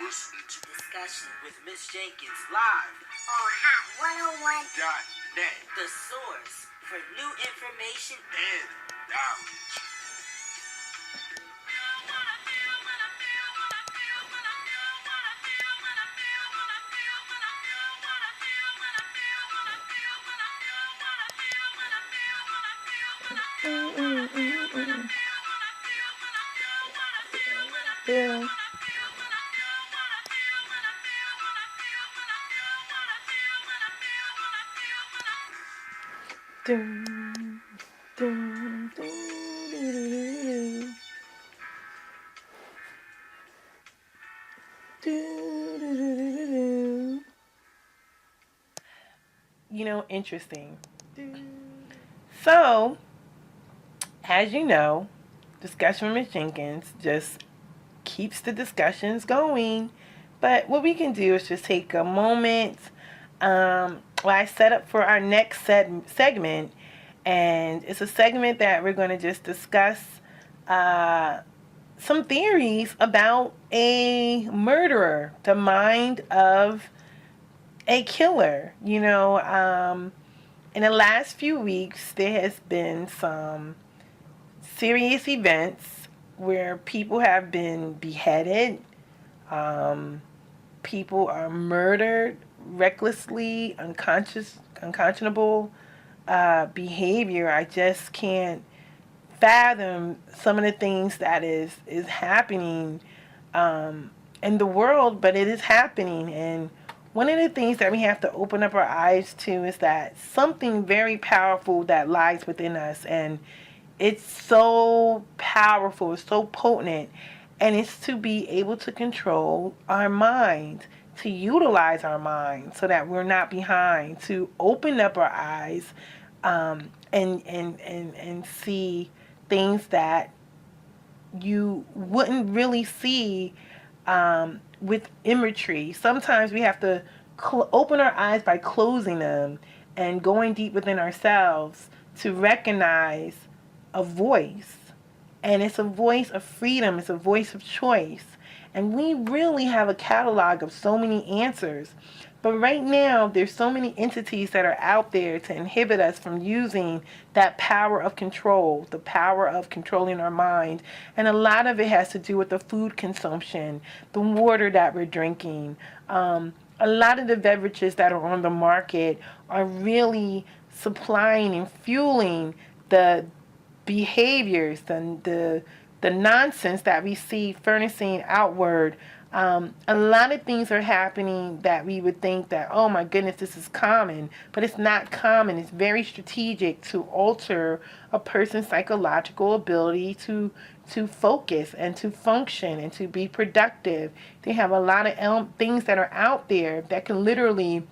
listening to Discussion with Miss Jenkins live on Hot101.net, the source for new information and knowledge. Yeah. Dun, dun, dun, you know, interesting. So, as you know, Discussion with Ms. Jenkins just keeps the discussions going. But what we can do is just take a moment while I set up for our next segment. And it's a segment that we're going to just discuss some theories about a murderer, the mind of a killer. You know, in the last few weeks, there has been some serious events where people have been beheaded, people are murdered, recklessly, unconscionable behavior. I just can't fathom some of the things that is happening in the world, but it is happening. And one of the things that we have to open up our eyes to is that something very powerful that lies within us, and it's so powerful, it's so potent, and it's to be able to control our mind, to utilize our mind so that we're not behind, to open up our eyes and see things that you wouldn't really see with imagery. Sometimes we have to open our eyes by closing them and going deep within ourselves to recognize a voice. And it's a voice of freedom. It's a voice of choice. And we really have a catalog of so many answers. But right now, there's so many entities that are out there to inhibit us from using that power of control, the power of controlling our mind. And a lot of it has to do with the food consumption, the water that we're drinking. A lot of the beverages that are on the market are really supplying and fueling the behaviors, the nonsense that we see furnishing outward. A lot of things are happening that we would think that, oh my goodness, this is common, but it's not common. It's very strategic to alter a person's psychological ability to focus and to function and to be productive. They have a lot of things that are out there that can literally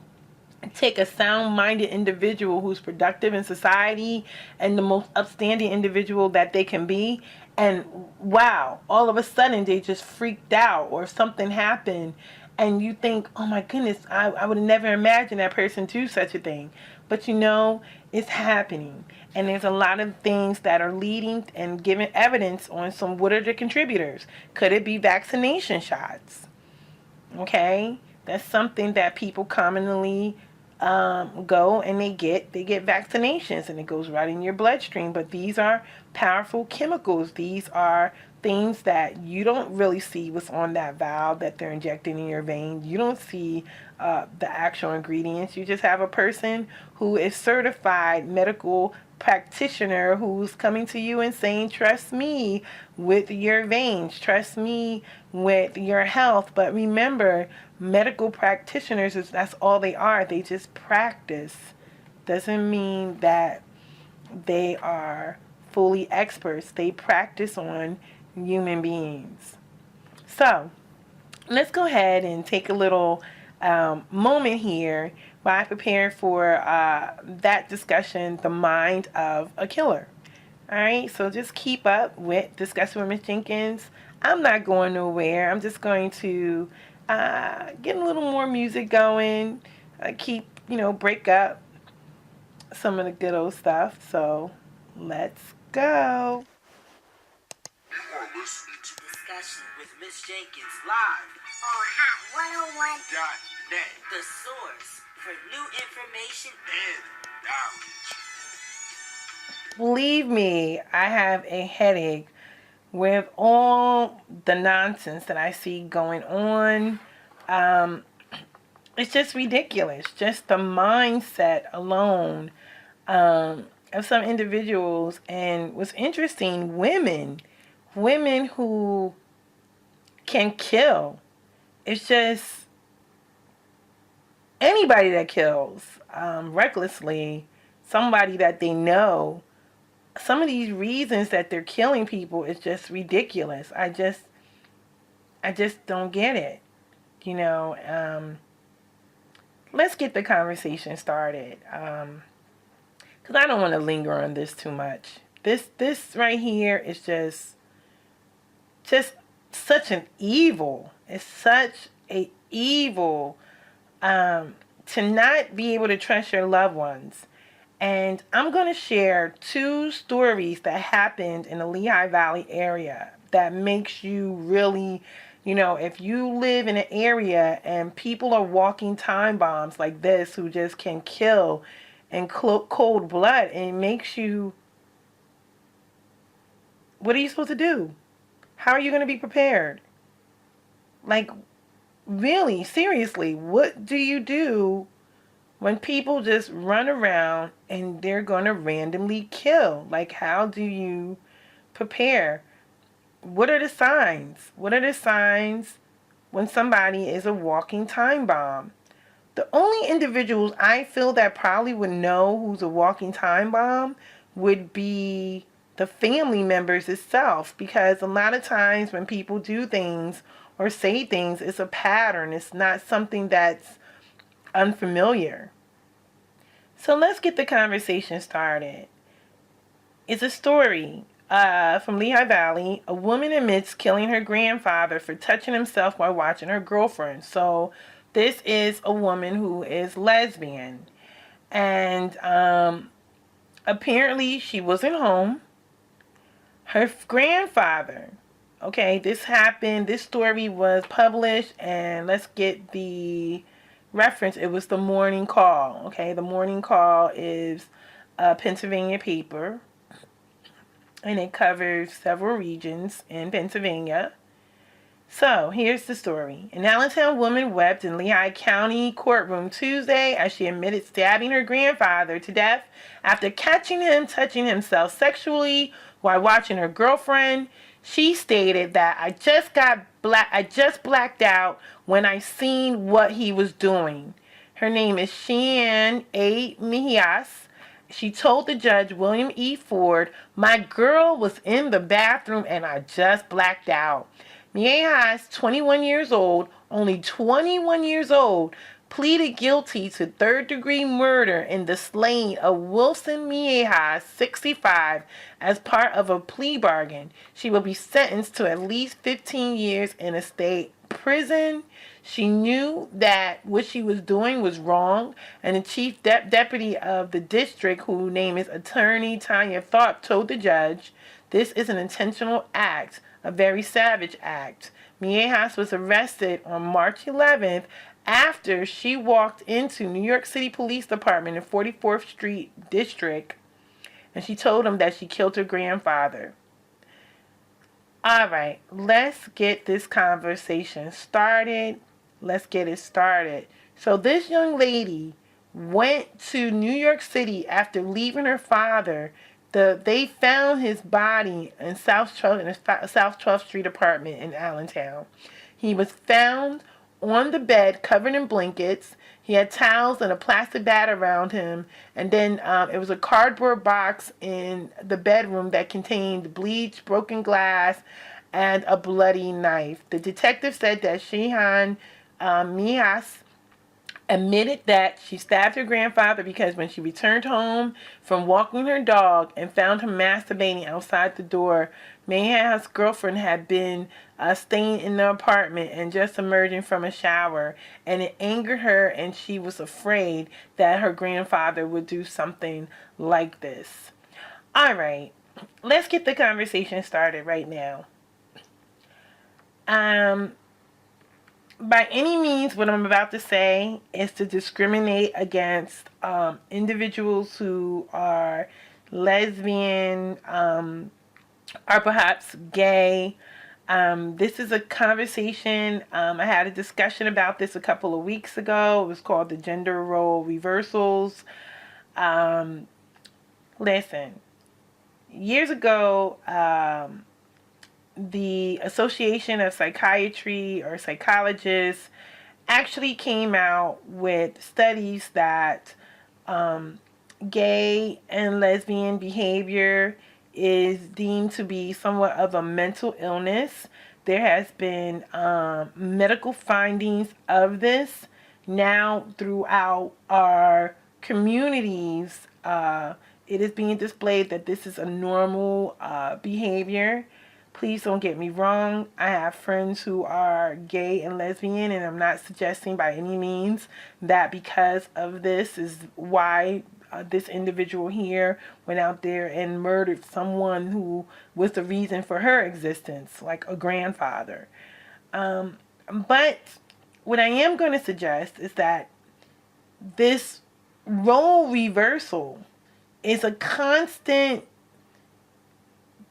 take a sound-minded individual who's productive in society and the most upstanding individual that they can be, and wow, all of a sudden they just freaked out or something happened, and you think, oh my goodness, I would have never imagined that person do such a thing. But you know, it's happening, and there's a lot of things that are leading and giving evidence on some, what are the contributors? Could it be vaccination shots? Okay, that's something that people commonly go and they get vaccinations, and it goes right in your bloodstream. But these are powerful chemicals. These are things that you don't really see what's on that valve that they're injecting in your vein. You don't see the actual ingredients. You just have a person who is certified medical practitioner who's coming to you and saying, trust me with your veins, trust me with your health. But remember, medical practitioners, that's all they are. They just practice. Doesn't mean that they are fully experts. They practice on human beings. So let's go ahead and take a little moment here while I prepare for that discussion, the mind of a killer. All right, so just keep up with Discussing with Ms. Jenkins. I'm not going nowhere. I'm just going to get a little more music going, break up some of the good old stuff. So let's go. You are listening to Discussion with Miss Jenkins live on Hot101.net, the source for new information and knowledge. Believe me, I have a headache with all the nonsense that I see going on. It's just ridiculous. Just the mindset alone of some individuals. And what's interesting, women who can kill. It's just anybody that kills recklessly, somebody that they know. Some of these reasons that they're killing people is just ridiculous. I just don't get it. You know, let's get the conversation started. Because I don't want to linger on this too much. This right here is just such an evil. It's such a evil to not be able to trust your loved ones. And I'm going to share 2 stories that happened in the Lehigh Valley area that makes you really, you know, if you live in an area and people are walking time bombs like this who just can kill in cold blood, it makes you, what are you supposed to do? How are you going to be prepared? Like, really, seriously, what do you do when people just run around and they're going to randomly kill? Like, how do you prepare? What are the signs? What are the signs when somebody is a walking time bomb? The only individuals I feel that probably would know who's a walking time bomb would be the family members itself, because a lot of times when people do things or say things, it's a pattern. It's not something that's unfamiliar. So let's get the conversation started. It's a story from Lehigh Valley. A woman admits killing her grandfather for touching himself while watching her girlfriend. So this is a woman who is lesbian. And apparently she wasn't home. Her grandfather, okay, this happened, this story was published, and let's get the reference. It was the Morning Call, okay? The Morning Call is a Pennsylvania paper, and it covers several regions in Pennsylvania. So, here's the story. An Allentown woman wept in Lehigh County courtroom Tuesday as she admitted stabbing her grandfather to death after catching him touching himself sexually while watching her girlfriend. She stated that I just blacked out when I seen what he was doing. Her name is Jenkins S1e5 Ms. She told the judge, William E. Ford, my girl was in the bathroom and I just blacked out. Ms. 21 years old, only 21 years old, pleaded guilty to third-degree murder in the slaying of Wilson Ms. 65 as part of a plea bargain. She will be sentenced to at least 15 years in a state prison. She knew that what she was doing was wrong, and the chief deputy of the district, whose name is Attorney Tanya Tharp, told the judge, this is an intentional act, a very savage act. Ms. was arrested on March 11th after she walked into New York City Police Department in 44th Street District, and she told them that she killed her grandfather. All right, let's get this conversation started. Let's get it started. So this young lady went to New York City after leaving her father. They found his body in South 12th Street apartment in Allentown. He was found on the bed covered in blankets. He had towels and a plastic bag around him, and then it was a cardboard box in the bedroom that contained bleach, broken glass, and a bloody knife. The detective said that Jenkins S1e5 admitted that she stabbed her grandfather because when she returned home from walking her dog and found him masturbating outside the door, Mayhem's girlfriend had been staying in the apartment and just emerging from a shower, and it angered her, and she was afraid that her grandfather would do something like this. All right, let's get the conversation started right now. Um, by any means, what I'm about to say is to discriminate against individuals who are lesbian, or perhaps gay. This is a conversation. I had a discussion about this a couple of weeks ago. It was called the gender role reversals. Listen, years ago, the Association of Psychiatry or Psychologists actually came out with studies that gay and lesbian behavior is deemed to be somewhat of a mental illness. There has been medical findings of this now throughout our communities. It is being displayed that this is a normal behavior. Please don't get me wrong. I have friends who are gay and lesbian, and I'm not suggesting by any means that because of this is why this individual here went out there and murdered someone who was the reason for her existence, like a grandfather. But what I am going to suggest is that this role reversal is a constant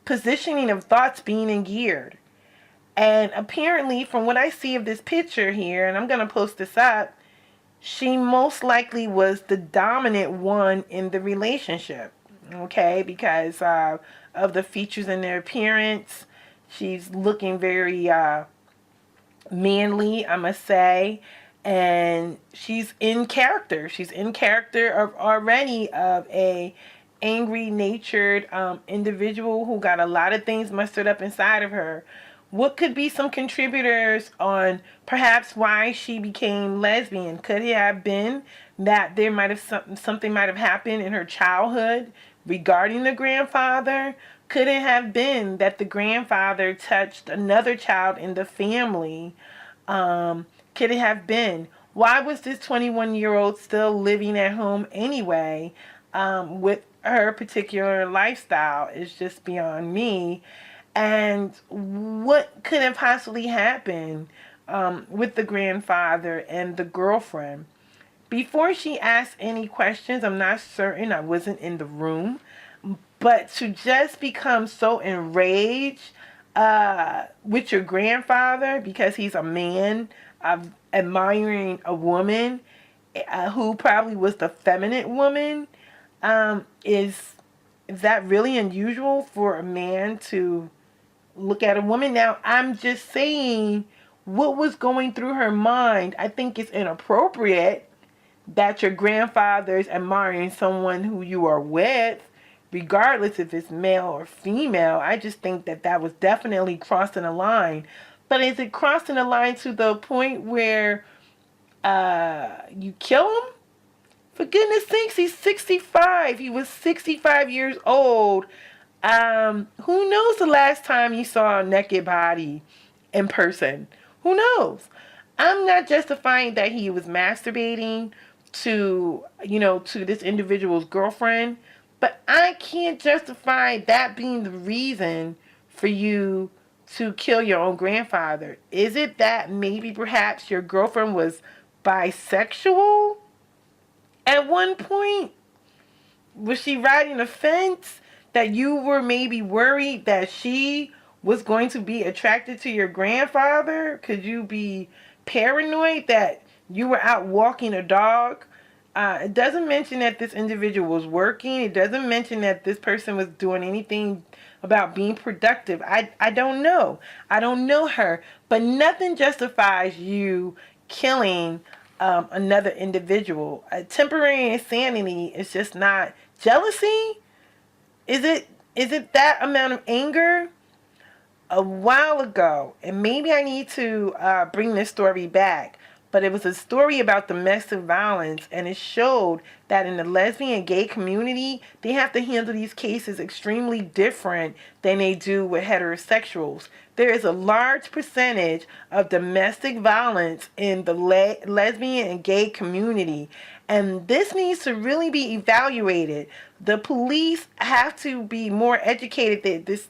positioning of thoughts being geared. And apparently, from what I see of this picture here, and I'm going to post this up, she most likely was the dominant one in the relationship. Okay, because of the features in their appearance. She's looking very manly, I must say. And she's in character. She's in character already of a angry natured individual who got a lot of things mustered up inside of her. What could be some contributors on perhaps why she became lesbian? Could it have been that there might have something might have happened in her childhood regarding the grandfather? Could it have been that the grandfather touched another child in the family? Could it have been? Why was this 21-year-old still living at home anyway with her particular lifestyle? Is just beyond me. And what could have possibly happened with the grandfather and the girlfriend? Before she asked any questions, I'm not certain, I wasn't in the room, but to just become so enraged with your grandfather because he's a man admiring a woman who probably was the feminine woman, is that really unusual for a man to look at a woman? Now, I'm just saying what was going through her mind. I think it's inappropriate that your grandfather is admiring someone who you are with, regardless if it's male or female. I just think that that was definitely crossing a line. But is it crossing a line to the point where you kill him? For goodness sakes, he's 65. He was 65 years old. Who knows the last time you saw a naked body in person? Who knows? I'm not justifying that he was masturbating to this individual's girlfriend, but I can't justify that being the reason for you to kill your own grandfather. Is it that maybe perhaps your girlfriend was bisexual at one point? Was she riding a fence that you were maybe worried that she was going to be attracted to your grandfather? Could you be paranoid that you were out walking a dog? It doesn't mention that this individual was working. It doesn't mention that this person was doing anything about being productive. I don't know. I don't know her. But nothing justifies you killing another individual. Temporary insanity is just not jealousy. Is it that amount of anger? A while ago, and maybe I need to bring this story back, but it was a story about domestic violence, and it showed that in the lesbian and gay community, they have to handle these cases extremely different than they do with heterosexuals. There is a large percentage of domestic violence in the lesbian and gay community, and this needs to really be evaluated. The police have to be more educated. This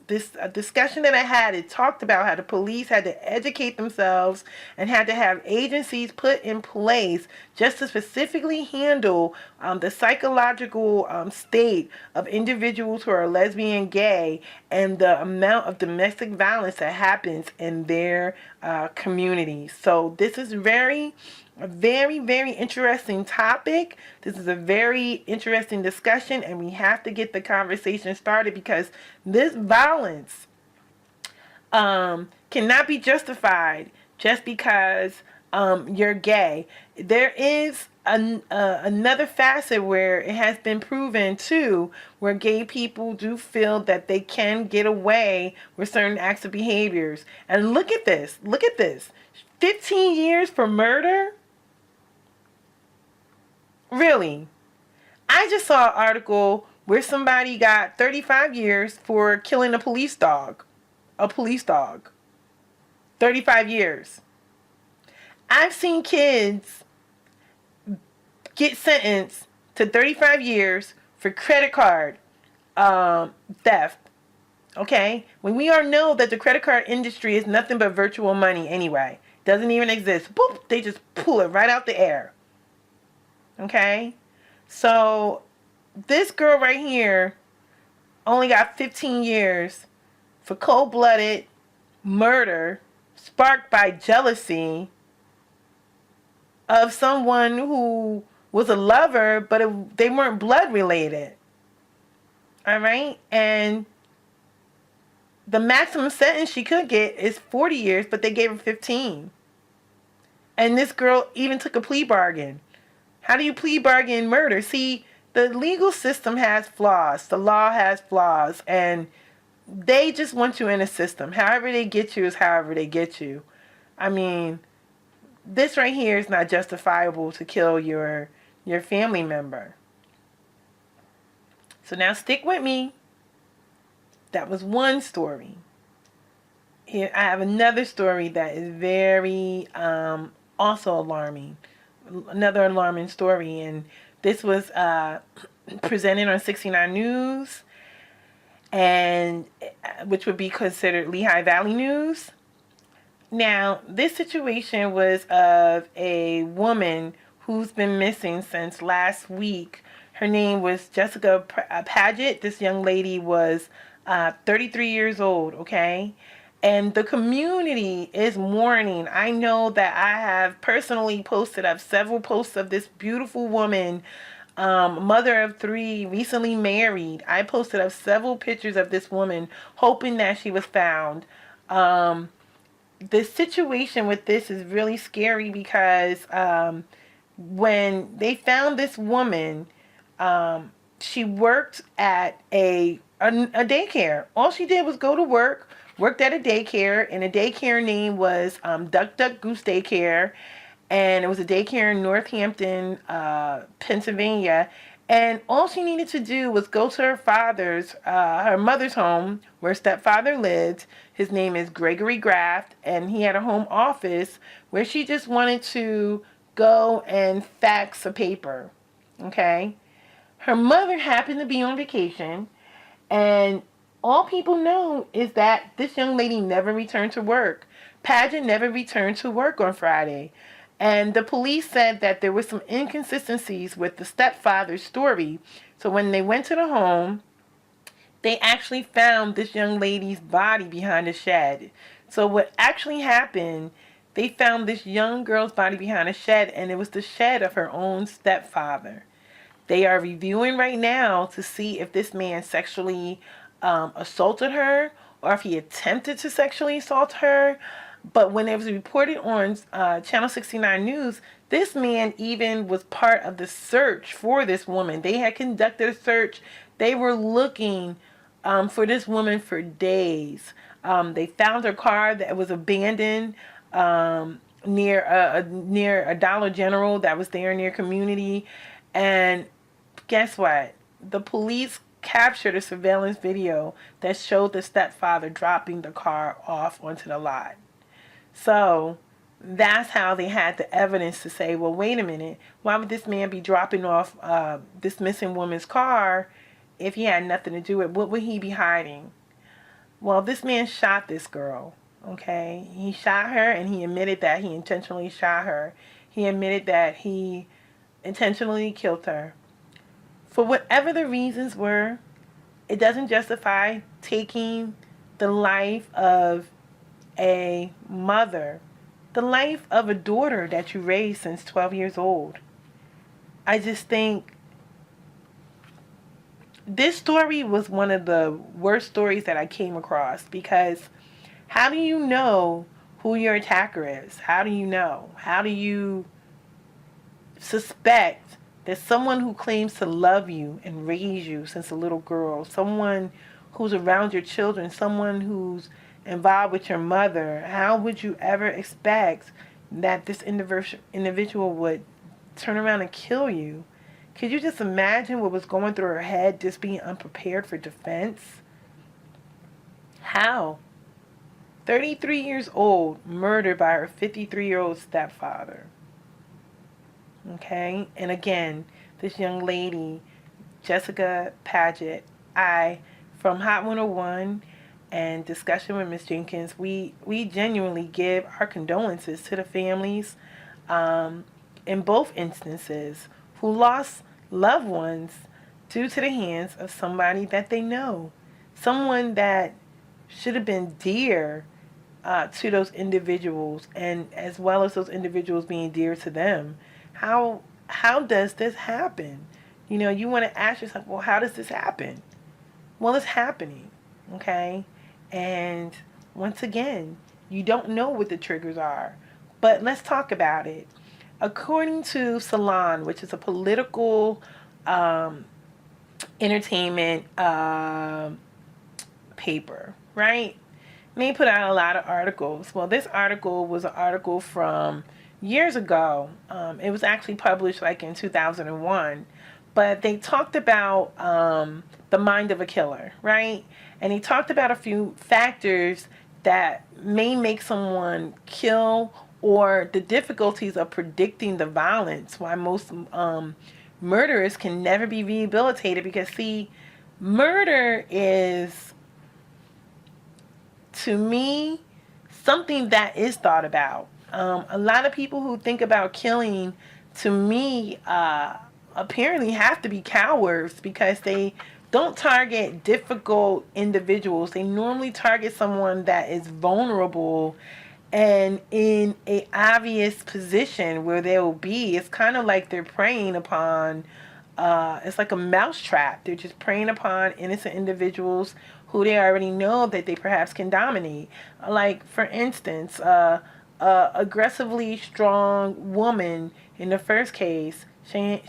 discussion that I had, it talked about how the police had to educate themselves and had to have agencies put in place just to specifically handle the psychological state of individuals who are lesbian, gay, and the amount of domestic violence that happens in their communities. So this is a very, very interesting topic. This is a very interesting discussion, and we have to get the conversation started because this violence cannot be justified just because you're gay. There is another facet where it has been proven too, where gay people do feel that they can get away with certain acts of behaviors. And look at this. 15 years for murder? Really? I just saw an article where somebody got 35 years for killing a police dog. 35 years. I've seen kids get sentenced to 35 years for credit card theft. Okay? When we all know that the credit card industry is nothing but virtual money anyway. Doesn't even exist. Boop! They just pull it right out the air. Okay? So, this girl right here only got 15 years for cold-blooded murder sparked by jealousy of someone who was a lover, but they weren't blood related. Alright? And the maximum sentence she could get is 40 years, but they gave her 15. And this girl even took a plea bargain. How do you plea bargain murder? See, the legal system has flaws. The law has flaws. And they just want you in a system. However they get you is however they get you. I mean, this right here is not justifiable to kill your family member. So now stick with me. That was one story. Here I have another story that is very also alarming. Another alarming story, and this was presented on 69 News, and which would be considered Lehigh Valley News. Now, this situation was of a woman who's been missing since last week. Her name was Jessica Paget. This young lady was 33 years old, okay? And the community is mourning. I know that I have personally posted up several posts of this beautiful woman, mother of 3, recently married. I posted up several pictures of this woman, hoping that she was found. The situation with this is really scary because when they found this woman, she worked at a daycare. All she did was go to work, worked at a daycare, and the daycare name was Duck Duck Goose Daycare, and it was a daycare in Northampton, Pennsylvania. And all she needed to do was go to her mother's home, where stepfather lived. His name is Gregory Graft, and he had a home office where she just wanted to go and fax a paper. Okay? Her mother happened to be on vacation, and all people know is that this young lady never returned to work. Paget never returned to work on Friday. And the police said that there were some inconsistencies with the stepfather's story. So when they went to the home, they actually found this young lady's body behind a shed. So what actually happened, they found this young girl's body behind a shed, and it was the shed of her own stepfather. They are reviewing right now to see if this man sexually assaulted her or if he attempted to sexually assault her. But when it was reported on Channel 69 News, this man even was part of the search for this woman. They had conducted a search. They were looking for this woman for days. They found her car that was abandoned near a Dollar General that was there near community. And guess what? The police captured a surveillance video that showed the stepfather dropping the car off onto the lot. So that's how they had the evidence to say, well, wait a minute, why would this man be dropping off this missing woman's car if he had nothing to do with it? What would he be hiding? Well, this man shot this girl, okay? He shot her, and he admitted that he intentionally shot her. He admitted that he intentionally killed her. For whatever the reasons were, it doesn't justify taking the life of a mother, the life of a daughter that you raised since 12 years old. I just think this story was one of the worst stories that I came across, because how do you know who your attacker is? How do you know? How do you suspect that someone who claims to love you and raise you since a little girl, someone who's around your children, someone who's involved with your mother, how would you ever expect that this individual would turn around and kill you? Could you just imagine what was going through her head, just being unprepared for defense? How? 33 years old, murdered by her 53-year-old stepfather. Okay? And again, this young lady, Jessica Paget, from Hot 101 and discussion with Ms. Jenkins, we genuinely give our condolences to the families in both instances who lost loved ones due to the hands of somebody that they know. Someone that should have been dear to those individuals, and as well as those individuals being dear to them. How does this happen? You know, you want to ask yourself, well, how does this happen? Well, it's happening, okay? And once again, you don't know what the triggers are. But let's talk about it. According to Salon, which is a political entertainment paper, right? They put out a lot of articles. Well, this article was an article from years ago. It was actually published like in 2001. But they talked about the mind of a killer, right? And he talked about a few factors that may make someone kill, or the difficulties of predicting the violence, why most murderers can never be rehabilitated. Because, see, murder is, to me, something that is thought about. A lot of people who think about killing, to me, apparently have to be cowards, because they don't target difficult individuals. They normally target someone that is vulnerable and in a obvious position where they'll be. It's kind of like they're preying upon, it's like a mousetrap. They're just preying upon innocent individuals who they already know that they perhaps can dominate. Like, for instance, aggressively strong woman in the first case, Shane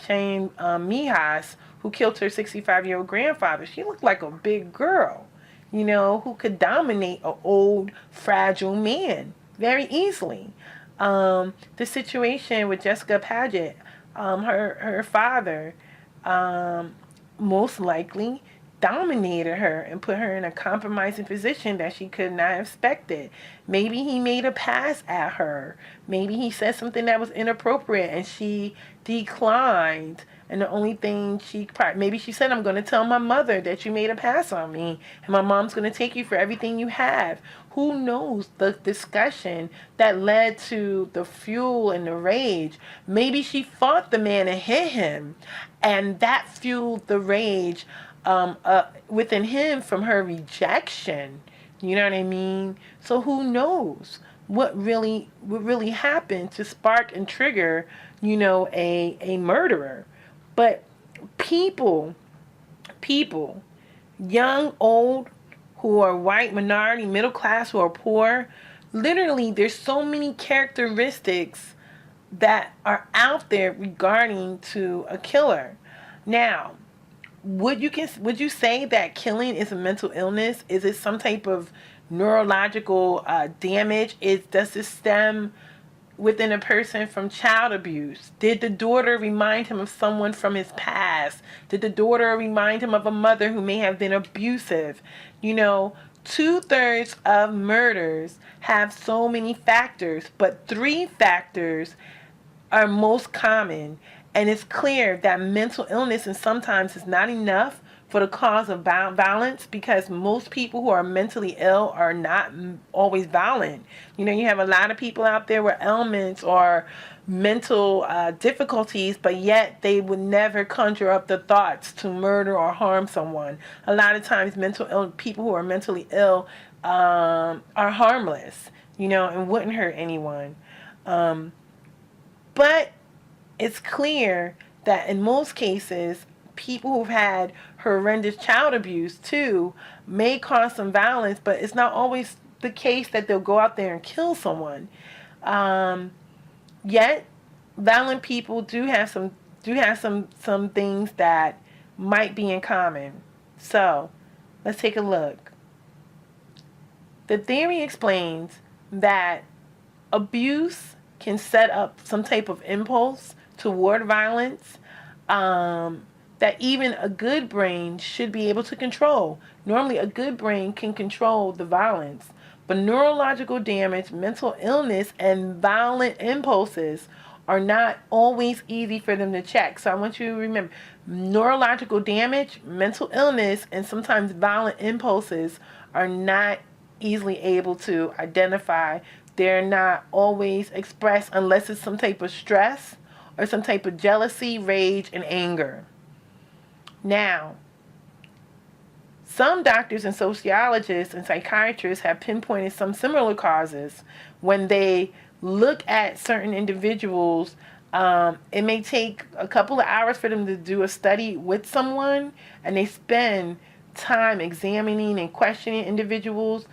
Mijas, who killed her 65-year-old grandfather. She looked like a big girl, you know, who could dominate an old, fragile man very easily. The situation with Jessica Paget, her father most likely dominated her and put her in a compromising position that she could not have expected. Maybe he made a pass at her. Maybe he said something that was inappropriate and she declined. And the only thing maybe she said, I'm going to tell my mother that you made a pass on me, and my mom's going to take you for everything you have. Who knows the discussion that led to the fuel and the rage? Maybe she fought the man and hit him, and that fueled the rage within him from her rejection. You know what I mean? So who knows what really happened to spark and trigger, you know, a murderer. But people, young, old, who are white, minority, middle class, who are poor, literally there's so many characteristics that are out there regarding to a killer. Now, would you say that killing is a mental illness? Is it some type of neurological damage? Does it stem within a person from child abuse? Did the daughter remind him of someone from his past? Did the daughter remind him of a mother who may have been abusive? You know, 2/3 of murders have so many factors, but 3 factors are most common. And it's clear that mental illness and sometimes is not enough for the cause of violence, because most people who are mentally ill are not always violent. You know, you have a lot of people out there with ailments or mental difficulties, but yet they would never conjure up the thoughts to murder or harm someone. A lot of times people who are mentally ill are harmless, you know, and wouldn't hurt anyone. But it's clear that in most cases, people who've had horrendous child abuse too may cause some violence, but it's not always the case that they'll go out there and kill someone. Yet, violent people do have some things that might be in common. So, let's take a look. The theory explains that abuse can set up some type of impulse toward violence that even a good brain should be able to control. Normally, a good brain can control the violence, but neurological damage, mental illness, and violent impulses are not always easy for them to check. So I want you to remember, neurological damage, mental illness, and sometimes violent impulses are not easily able to identify. They're not always expressed unless it's some type of stress or some type of jealousy, rage, and anger. Now, some doctors and sociologists and psychiatrists have pinpointed some similar causes. When they look at certain individuals, it may take a couple of hours for them to do a study with someone, and they spend time examining and questioning individuals.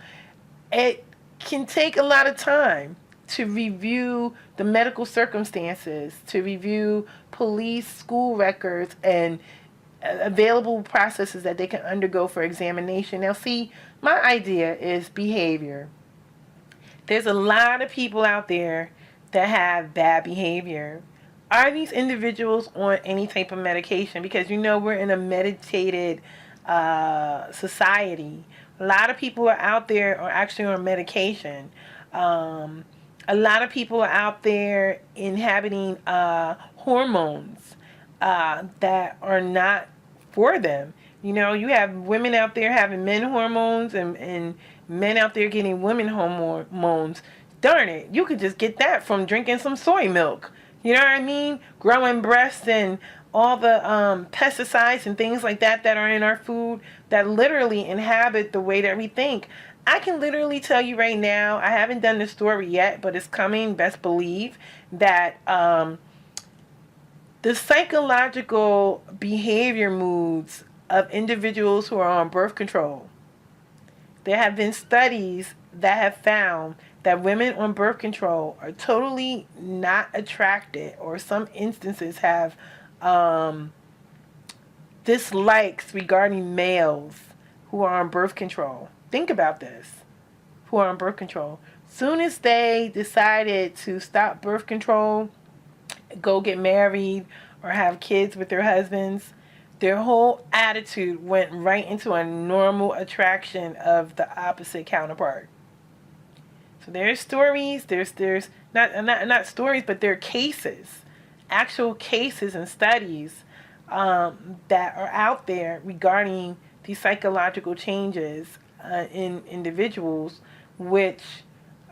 It can take a lot of time to review the medical circumstances, to review police, school records, and available processes that they can undergo for examination. Now, see, my idea is behavior. There's a lot of people out there that have bad behavior. Are these individuals on any type of medication? Because you know we're in a medicated society. A lot of people are out there are actually on medication. A lot of people are out there inhabiting hormones that are not for them. You know, you have women out there having men hormones and men out there getting women hormones. Darn it, you could just get that from drinking some soy milk. You know what I mean? Growing breasts and all the pesticides and things like that that are in our food that literally inhabit the way that we think. I can literally tell you right now, I haven't done the story yet, but it's coming, best believe, that the psychological behavior moods of individuals who are on birth control. There have been studies that have found that women on birth control are totally not attracted, or some instances have dislikes regarding males who are on birth control. Think about this. Who are on birth control. Soon as they decided to stop birth control, go get married, or have kids with their husbands, their whole attitude went right into a normal attraction of the opposite counterpart. So there's stories, there's not stories, but there are cases, actual cases and studies that are out there regarding these psychological changes in individuals, which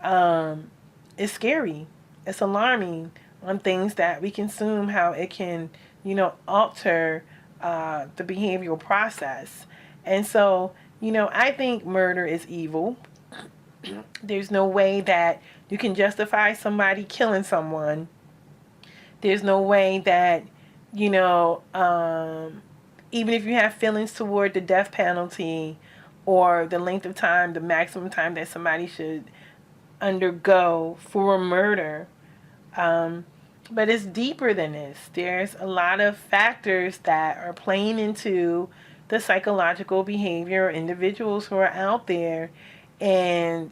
is scary. It's alarming on things that we consume, how it can, you know, alter the behavioral process. And so, you know, I think murder is evil. There's no way that you can justify somebody killing someone. There's no way that, you know, even if you have feelings toward the death penalty or the length of time, the maximum time that somebody should undergo for murder, but it's deeper than this. There's a lot of factors that are playing into the psychological behavior of individuals who are out there. And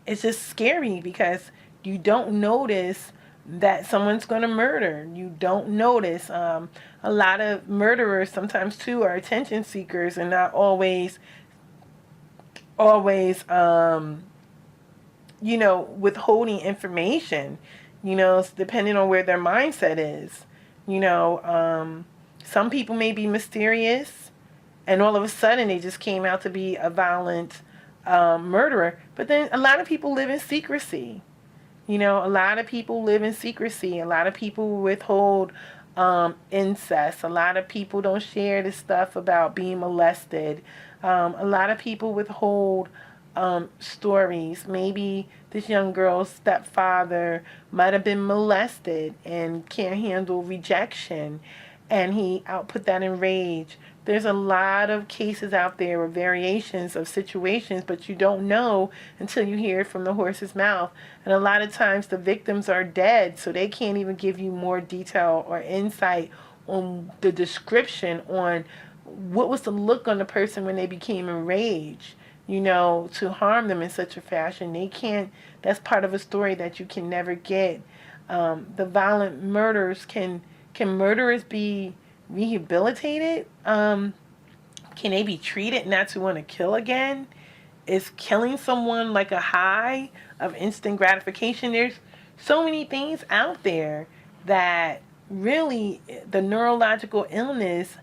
it's just scary because You don't notice that someone's going to murder. You don't notice. A lot of murderers sometimes too are attention seekers and not always withholding information, depending on where their mindset is. Some people may be mysterious and all of a sudden they just came out to be a violent murderer. But then a lot of people live in secrecy. A lot of people live in secrecy. A lot of people withhold incest. A lot of people don't share the stuff about being molested. A lot of people withhold stories. Maybe this young girl's stepfather might have been molested and can't handle rejection, and he output that in rage. There's a lot of cases out there or variations of situations, but you don't know until you hear it from the horse's mouth. And a lot of times the victims are dead, so they can't even give you more detail or insight on the description on what was the look on the person when they became enraged, to harm them in such a fashion. They can't, that's part of a story that you can never get. The violent murders, can murderers be rehabilitated? Can they be treated not to want to kill again? Is killing someone like a high of instant gratification? There's so many things out there that really, the neurological illness,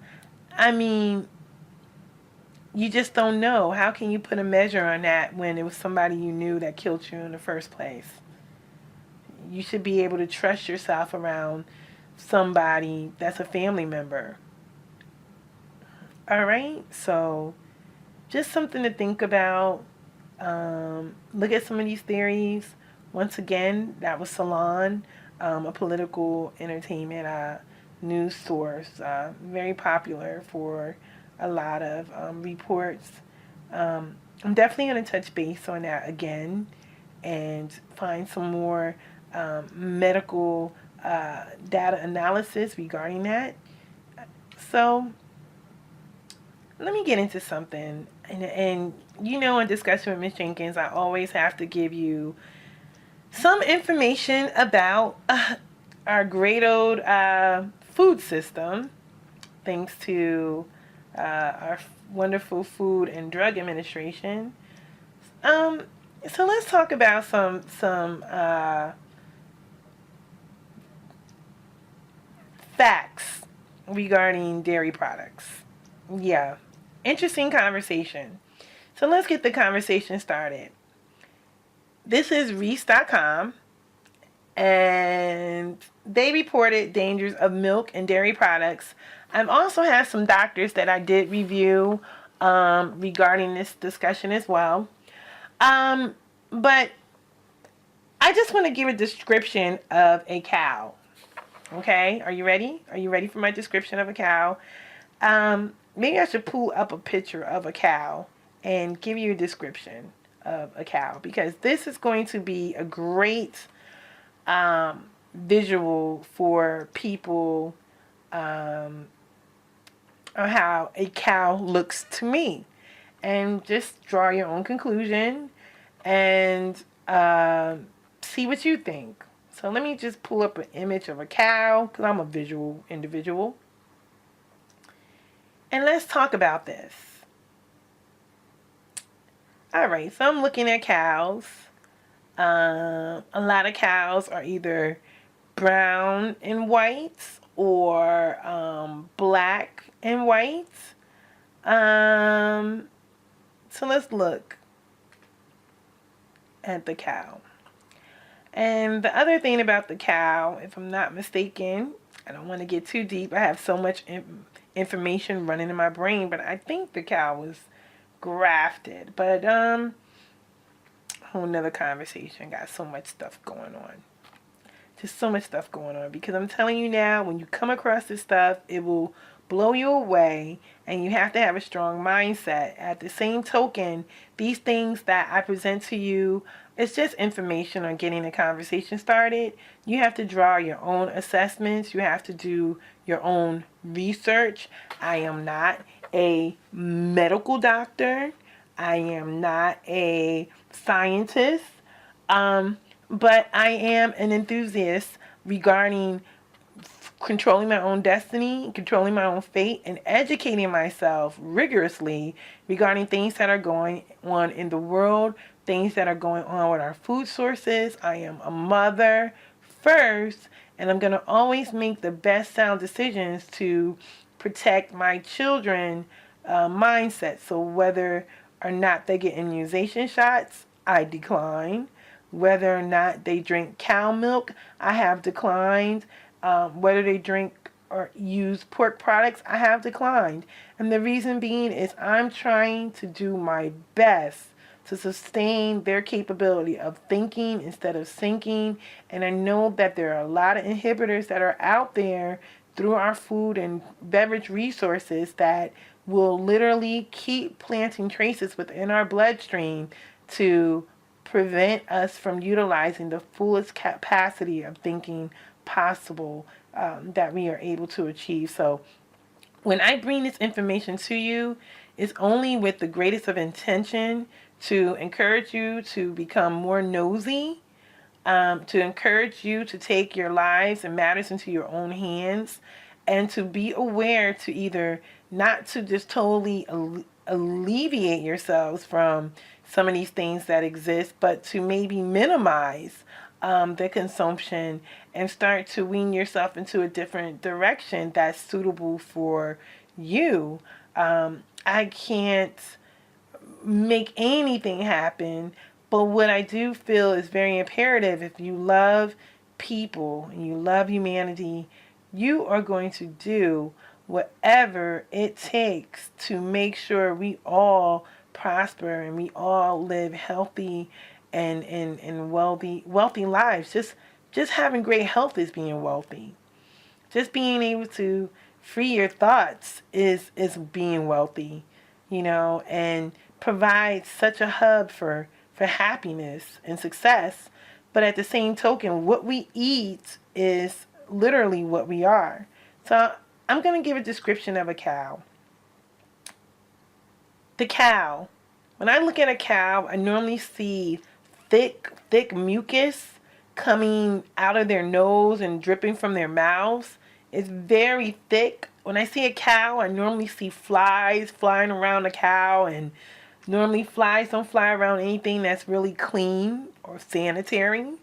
you just don't know. How can you put a measure on that when it was somebody you knew that killed you in the first place? You should be able to trust yourself around somebody that's a family member. All right, so just something to think about. Look at some of these theories. Once again, that was Salon, a political entertainment news source, very popular for a lot of reports. I'm definitely going to touch base on that again and find some more medical data analysis regarding that. So let me get into something. And in discussion with Ms. Jenkins, I always have to give you some information about our great old food system, thanks to our wonderful Food and Drug Administration. So let's talk about some facts regarding dairy products. Yeah, interesting conversation. So let's get the conversation started. This is Reese.com, and they reported dangers of milk and dairy products. I've also had some doctors that I did review regarding this discussion as well. But I just want to give a description of a cow. Okay, are you ready? Are you ready for my description of a cow? Maybe I should pull up a picture of a cow and give you a description of a cow, because this is going to be a great visual for people on how a cow looks to me. And just draw your own conclusion and see what you think. So let me just pull up an image of a cow, because I'm a visual individual. And let's talk about this. Alright, so I'm looking at cows. A lot of cows are either brown and white or black and white. So let's look at the cow. And the other thing about the cow, if I'm not mistaken, I don't want to get too deep. I have so much information running in my brain, but I think the cow was grafted. But whole nother conversation. Got so much stuff going on. Just so much stuff going on. Because I'm telling you now, when you come across this stuff, it will blow you away, and you have to have a strong mindset. At the same token, these things that I present to you, it's just information on getting the conversation started. You have to draw your own assessments. You have to do your own research. I am not a medical doctor. I am not a scientist. But I am an enthusiast regarding controlling my own destiny, controlling my own fate, and educating myself rigorously regarding things that are going on in the world, things that are going on with our food sources. I am a mother first, and I'm going to always make the best sound decisions to protect my children mindset. So whether or not they get immunization shots, I decline. Whether or not they drink cow milk, I have declined. Whether they drink or use pork products, I have declined. And the reason being is I'm trying to do my best to sustain their capability of thinking instead of sinking. And I know that there are a lot of inhibitors that are out there through our food and beverage resources that will literally keep planting traces within our bloodstream to prevent us from utilizing the fullest capacity of thinking possible that we are able to achieve. So when I bring this information to you, it's only with the greatest of intention to encourage you to become more nosy, to encourage you to take your lives and matters into your own hands, and to be aware to either not to just totally alleviate yourselves from some of these things that exist, but to maybe minimize the consumption and start to wean yourself into a different direction that's suitable for you. I can't make anything happen, but what I do feel is very imperative. If you love people and you love humanity, you are going to do whatever it takes to make sure we all prosper and we all live healthy and wealthy lives. Just having great health is being wealthy. Just being able to free your thoughts is being wealthy, and provide such a hub for happiness and success. But at the same token, what we eat is literally what we are. So I'm going to give a description of a cow. The cow. When I look at a cow, I normally see thick mucus coming out of their nose and dripping from their mouths. It's very thick. When I see a cow, I normally see flies flying around the cow, and normally flies don't fly around anything that's really clean or sanitary.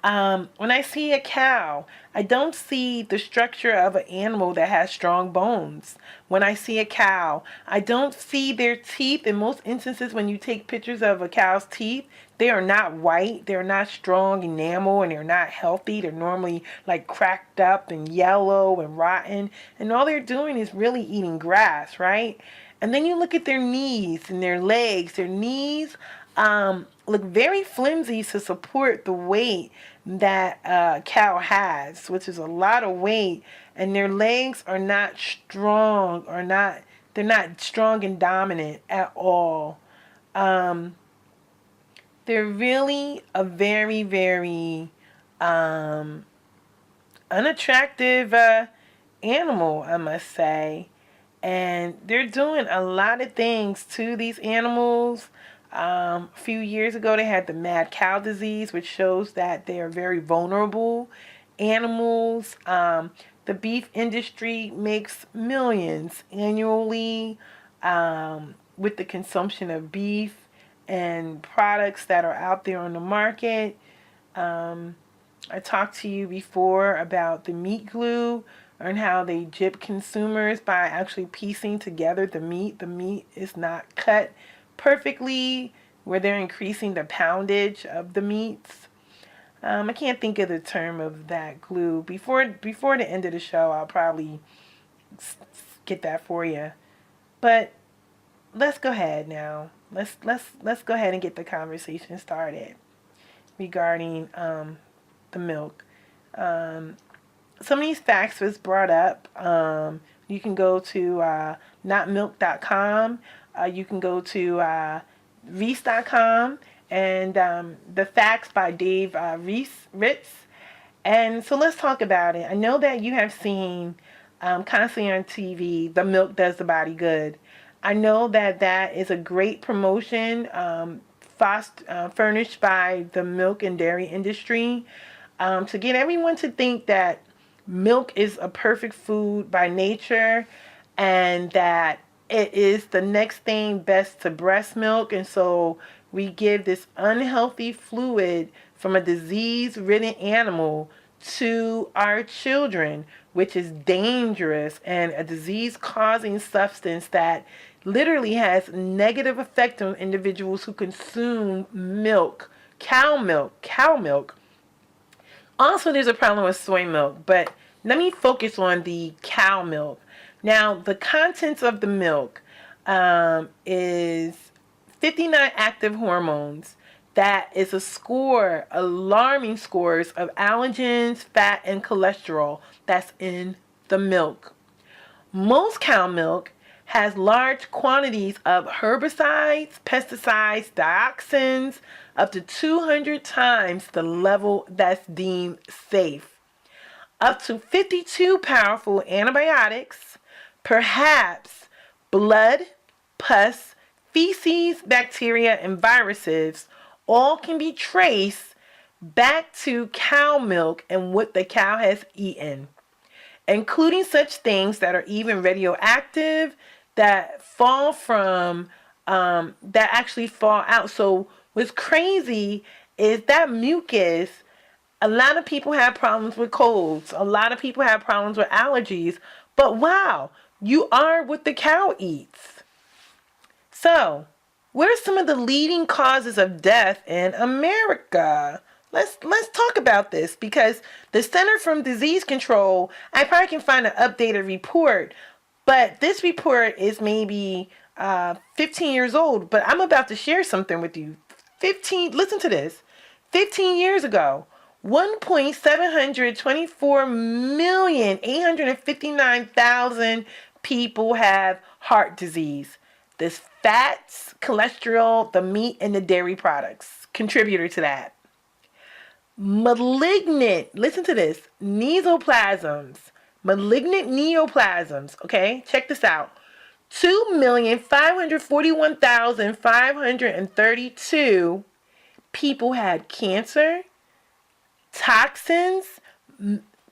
When I see a cow, I don't see the structure of an animal that has strong bones. When I see a cow, I don't see their teeth. In most instances, when you take pictures of a cow's teeth, they are not white, they're not strong enamel, and they're not healthy. They're normally like cracked up and yellow and rotten, and all they're doing is really eating grass, right? And then you look at their knees and their legs. Their knees look very flimsy to support the weight that a cow has, which is a lot of weight, and their legs are not strong, they're not strong and dominant at all. They're really a very, very unattractive animal, I must say. And they're doing a lot of things to these animals. A few years ago, they had the mad cow disease, which shows that they are very vulnerable animals. The beef industry makes millions annually with the consumption of beef and products that are out there on the market. I talked to you before about the meat glue and how they gyp consumers by actually piecing together the meat. The meat is not cut perfectly, where they're increasing the poundage of the meats. I can't think of the term of that glue. Before the end of the show, I'll probably get that for you. But let's go ahead now. Let's go ahead and get the conversation started regarding the milk. Some of these facts was brought up. You can go to notmilk.com. You can go to Reese.com, and the facts by Dave Ritz. And so let's talk about it. I know that you have seen constantly on TV, the milk does the body good. I know that that is a great promotion furnished by the milk and dairy industry to get everyone to think that milk is a perfect food by nature and that it is the next thing best to breast milk. And so we give this unhealthy fluid from a disease-ridden animal to our children, which is dangerous and a disease-causing substance that literally has negative effect on individuals who consume milk, cow milk. Also, there's a problem with soy milk, but let me focus on the cow milk. Now, the contents of the milk is 59 active hormones. That is alarming scores of allergens, fat, and cholesterol that's in the milk. Most cow milk has large quantities of herbicides, pesticides, dioxins, up to 200 times the level that's deemed safe. Up to 52 powerful antibiotics, perhaps blood, pus, feces, bacteria, and viruses all can be traced back to cow milk and what the cow has eaten, including such things that are even radioactive, that fall from, that actually fall out. So what's crazy is that mucus, a lot of people have problems with colds. A lot of people have problems with allergies. But wow, you are what the cow eats. So, what are some of the leading causes of death in America? Let's talk about this, because the Center for Disease Control, I probably can find an updated report, but this report is maybe 15 years old, but I'm about to share something with you. Listen to this. 15 years ago, 1,724,859,000 people have heart disease. This fats, cholesterol, the meat, and the dairy products contributor to that. Malignant, listen to this, malignant neoplasms, okay? Check this out. 2,541,532 people had cancer, toxins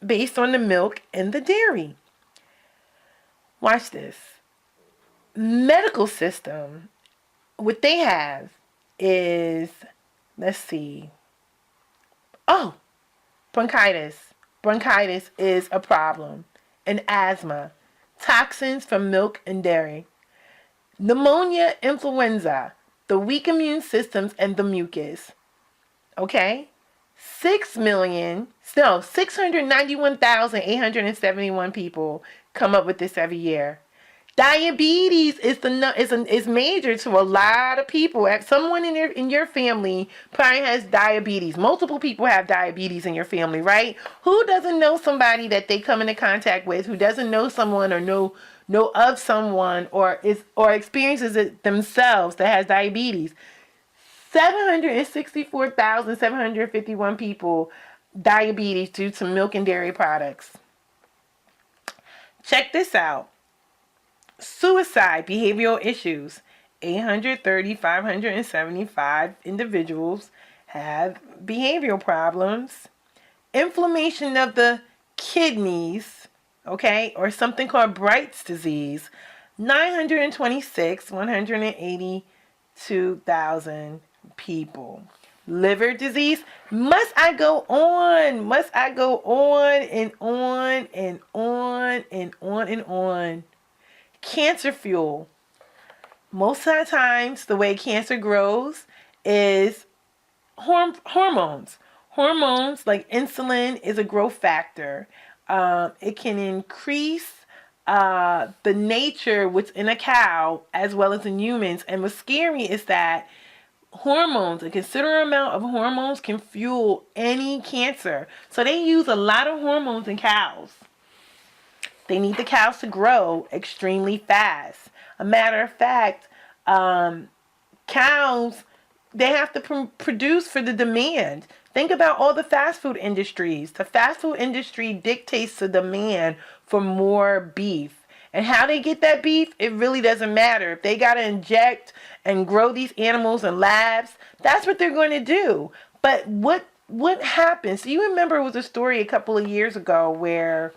based on the milk and the dairy. Watch this. Medical system, what they have is, let's see. Oh, bronchitis. Bronchitis is a problem. And asthma. Toxins from milk and dairy. Pneumonia, influenza, the weak immune systems, and the mucus. Okay? 691,871 people come up with this every year. Diabetes is major to a lot of people. Someone in your family probably has diabetes. Multiple people have diabetes in your family, right? Who doesn't know somebody that they come into contact with, who doesn't know someone or know of someone or experiences it themselves that has diabetes? 764,751 people diabetes due to milk and dairy products. Check this out. Suicide, behavioral issues. 575 individuals have behavioral problems. Inflammation of the kidneys, okay, or something called Bright's disease. 182,000 people. Liver disease. Must I go on? Must I go on and on and on and on and on? Cancer fuel. Most of the times, the way cancer grows is hormones. Hormones like insulin is a growth factor. It can increase the nature what's in a cow as well as in humans. And what's scary is that hormones, a considerable amount of hormones, can fuel any cancer. So they use a lot of hormones in cows. They need the cows to grow extremely fast. A matter of fact, cows, they have to produce for the demand. Think about all the fast food industries. The fast food industry dictates the demand for more beef. And how they get that beef, it really doesn't matter. If they got to inject and grow these animals in labs, that's what they're going to do. But what happens? So you remember it was a story a couple of years ago where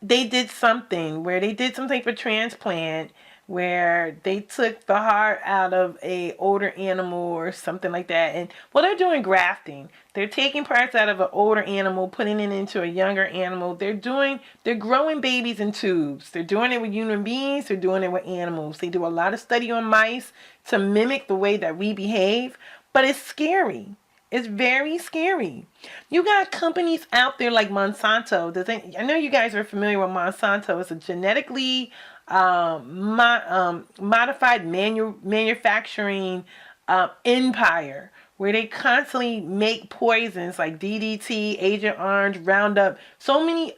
they did something for transplant, where they took the heart out of a older animal or something like that. And well, they're doing grafting. They're taking parts out of an older animal, putting it into a younger animal. They're growing babies in tubes. They're doing it with human beings. They're doing it with animals. They do a lot of study on mice to mimic the way that we behave. But it's scary. It's very scary. You got companies out there like Monsanto. I know you guys are familiar with Monsanto. It's a genetically modified manufacturing empire where they constantly make poisons like DDT, Agent Orange, Roundup. So many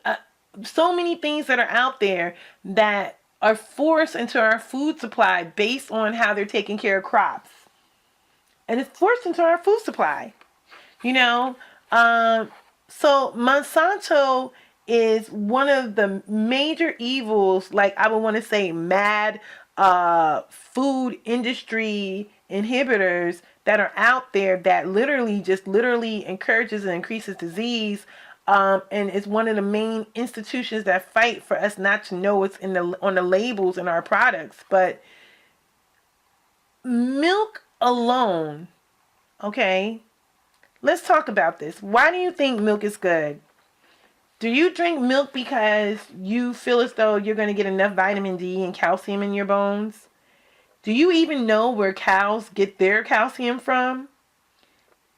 things that are out there that are forced into our food supply based on how they're taking care of crops. And it's forced into our food supply. So Monsanto is one of the major evils, like I would want to say mad food industry inhibitors that are out there that literally encourages and increases disease. And it's one of the main institutions that fight for us not to know what's on the labels in our products. But milk alone, okay? Let's talk about this. Why do you think milk is good? Do you drink milk because you feel as though you're going to get enough vitamin D and calcium in your bones? Do you even know where cows get their calcium from?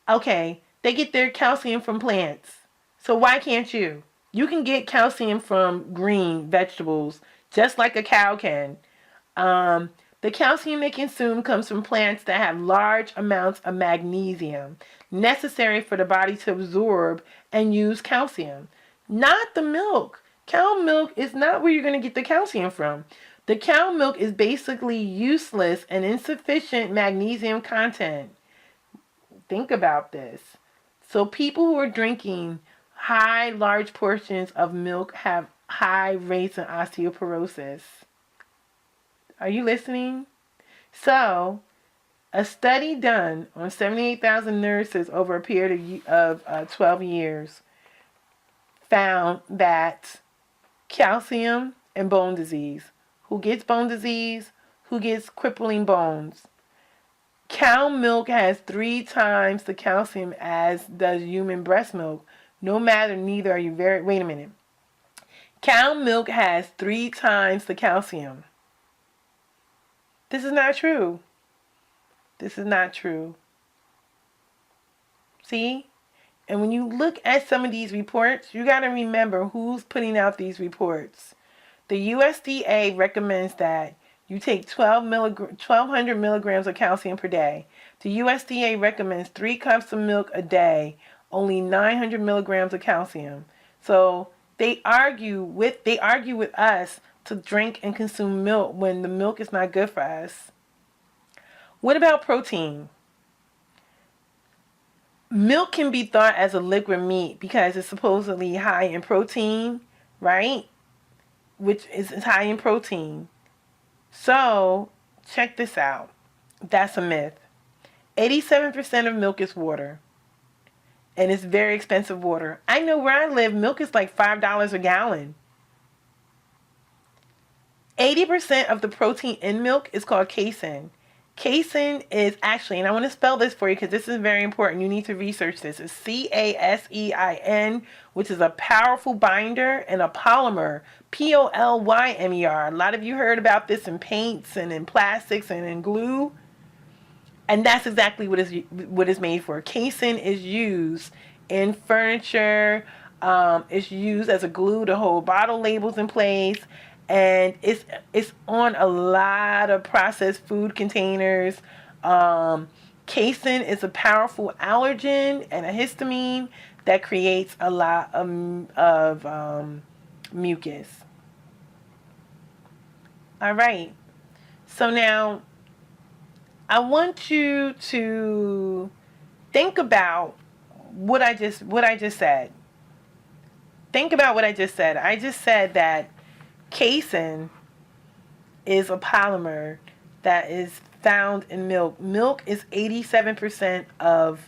Okay, they get their calcium from plants. So why can't you? You can get calcium from green vegetables, just like a cow can. The calcium they consume comes from plants that have large amounts of magnesium, necessary for the body to absorb and use calcium. Not the milk. Cow milk is not where you're going to get the calcium from. The cow milk is basically useless and insufficient magnesium content. Think about this. So people who are drinking large portions of milk have high rates of osteoporosis. Are you listening? So, a study done on 78,000 nurses over a period of 12 years found that calcium and bone disease. Who gets bone disease? Who gets crippling bones? Cow milk has 3 times the calcium as does human breast milk. No matter, neither are you wait a minute. Cow milk has 3 times the calcium. This is not true. This is not true. See? And when you look at some of these reports, you got to remember who's putting out these reports. The USDA recommends that you take 1,200 milligrams of calcium per day. The USDA recommends 3 cups of milk a day, only 900 milligrams of calcium. So they argue with us to drink and consume milk when the milk is not good for us. What about protein? Milk can be thought as a liquid meat because it's supposedly high in protein, right? Which is high in protein. So, check this out. That's a myth. 87% of milk is water. And it's very expensive water. I know where I live, milk is like $5 a gallon. 80% of the protein in milk is called casein. Casein is actually, and I want to spell this for you because this is very important. You need to research this. It's CASEIN, which is a powerful binder and a polymer. POLYMER. A lot of you heard about this in paints and in plastics and in glue. And that's exactly what it's made for. Casein is used in furniture. It's used as a glue to hold bottle labels in place. And it's on a lot of processed food containers. Casein is a powerful allergen and a histamine that creates a lot of mucus. All right. So now I want you to think about what I just said. Think about what I just said. I just said that Casein is a polymer that is found in milk. Milk is 87% of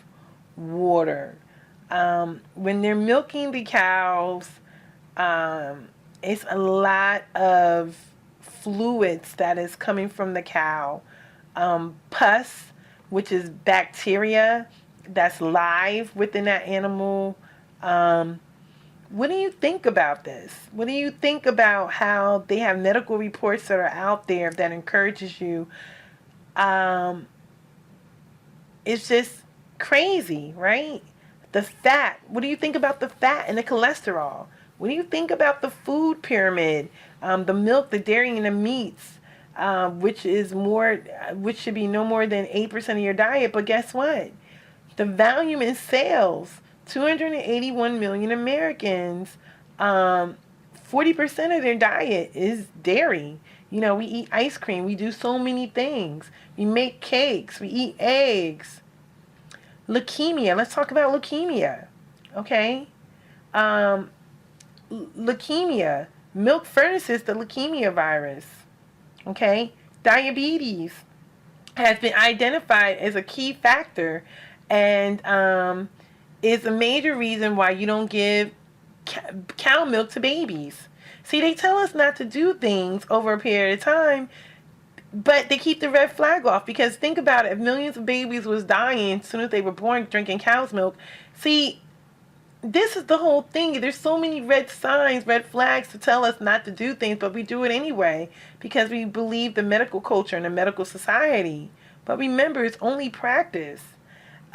water. When they're milking the cows, it's a lot of fluids that is coming from the cow. Pus, which is bacteria that's live within that animal. What do you think about this? What do you think about how they have medical reports that are out there that encourages you? It's just crazy, right? The fat. What do you think about the fat and the cholesterol? What do you think about the food pyramid? The milk, the dairy, and the meats, which should be no more than 8% of your diet. But guess what? The volume in sales, 281 million Americans, 40% of their diet is dairy. You know, we eat ice cream. We do so many things. We make cakes. We eat eggs. Leukemia. Let's talk about leukemia. Okay? Leukemia. Milk furnaces the leukemia virus. Okay? Diabetes has been identified as a key factor and is a major reason why you don't give cow milk to babies. See, they tell us not to do things over a period of time, but they keep the red flag off, because think about it. If millions of babies was dying as soon as they were born drinking cow's milk, see, this is the whole thing. There's so many red signs, red flags to tell us not to do things, but we do it anyway because we believe the medical culture and the medical society. But remember, it's only practice.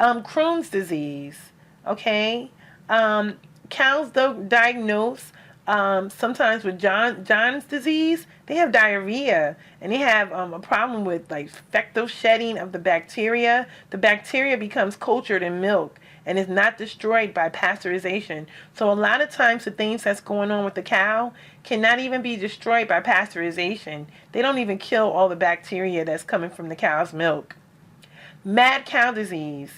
Crohn's disease, okay? Cows diagnosed sometimes with John's disease, they have diarrhea, and they have a problem with like fectal shedding of the bacteria. The bacteria becomes cultured in milk and is not destroyed by pasteurization. So a lot of times the things that's going on with the cow cannot even be destroyed by pasteurization. They don't even kill all the bacteria that's coming from the cow's milk. Mad cow disease.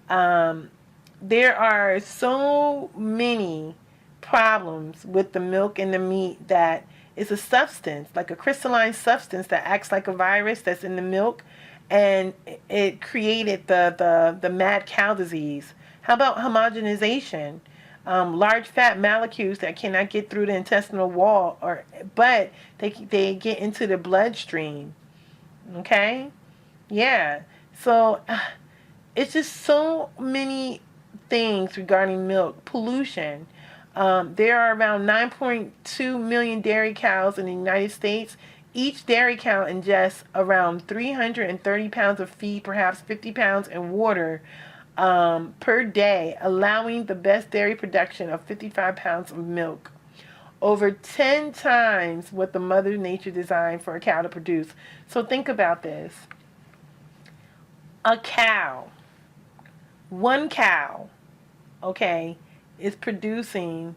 There are so many problems with the milk and the meat that is a substance, like a crystalline substance that acts like a virus that's in the milk, and it created the mad cow disease. How about homogenization? Large fat molecules that cannot get through the intestinal wall, but they get into the bloodstream. Okay? Yeah. So it's just so many things regarding milk. Pollution. There are around 9.2 million dairy cows in the United States. Each dairy cow ingests around 330 pounds of feed, perhaps 50 pounds in water per day, allowing the best dairy production of 55 pounds of milk. Over 10 times what the Mother Nature designed for a cow to produce. So think about this. A cow, one cow, okay, is producing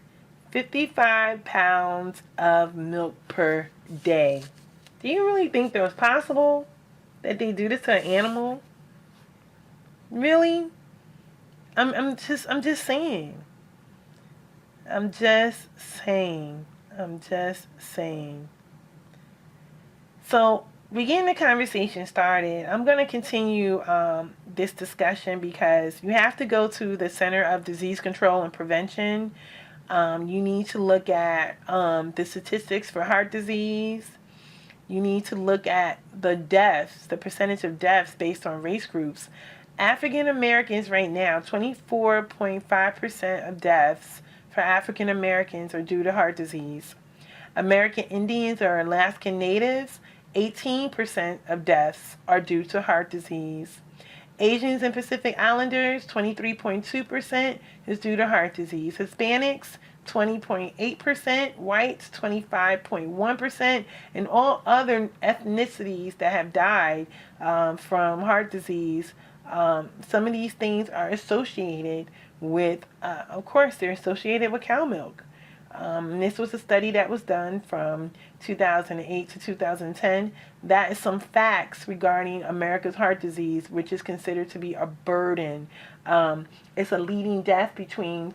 55 pounds of milk per day. Do you really think that was possible that they do this to an animal? Really? I'm just saying. I'm just saying. So, we're getting the conversation started. I'm going to continue this discussion because you have to go to the Center of Disease Control and Prevention. You need to look at the statistics for heart disease. You need to look at the deaths, the percentage of deaths based on race groups. African Americans right now, 24.5% of deaths for African Americans are due to heart disease. American Indians or Alaskan Natives, 18% of deaths are due to heart disease. Asians and Pacific Islanders, 23.2% is due to heart disease. Hispanics, 20.8%, whites, 25.1%, and all other ethnicities that have died from heart disease. Some of these things are associated with, of course, they're associated with cow milk. This was a study that was done from 2008 to 2010. That is some facts regarding America's heart disease, which is considered to be a burden. It's a leading death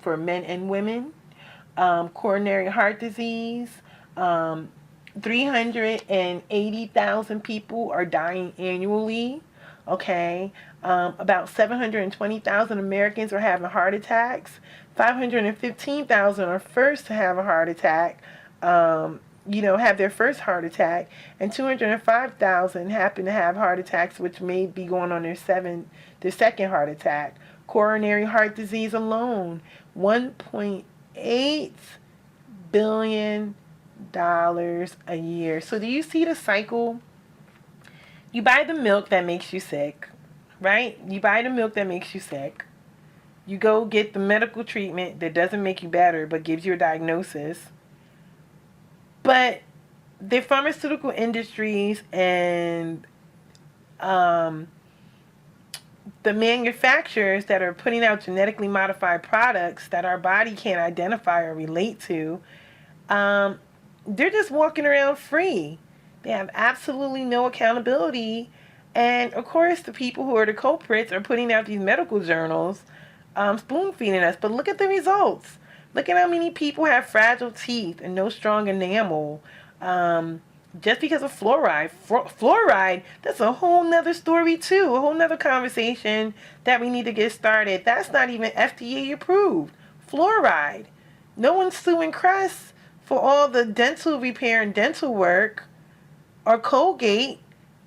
for men and women. Coronary heart disease, 380,000 people are dying annually. Okay. About 720,000 Americans are having heart attacks. 515,000 are first to have a heart attack. Have their first heart attack, and 205,000 happen to have heart attacks, which may be going on their second heart attack. Coronary heart disease alone, $1.8 billion a year. So do you see the cycle? You buy the milk that makes you sick, right? You buy the milk that makes you sick. You go get the medical treatment that doesn't make you better but gives you a diagnosis. But the pharmaceutical industries and the manufacturers that are putting out genetically modified products that our body can't identify or relate to, they're just walking around free. They have absolutely no accountability. And of course, the people who are the culprits are putting out these medical journals, spoon feeding us. But look at the results. Look at how many people have fragile teeth and no strong enamel, just because of fluoride. Fluoride, that's a whole nother story too, a whole nother conversation that we need to get started. That's not even FDA approved. Fluoride. No one's suing Crest for all the dental repair and dental work, or Colgate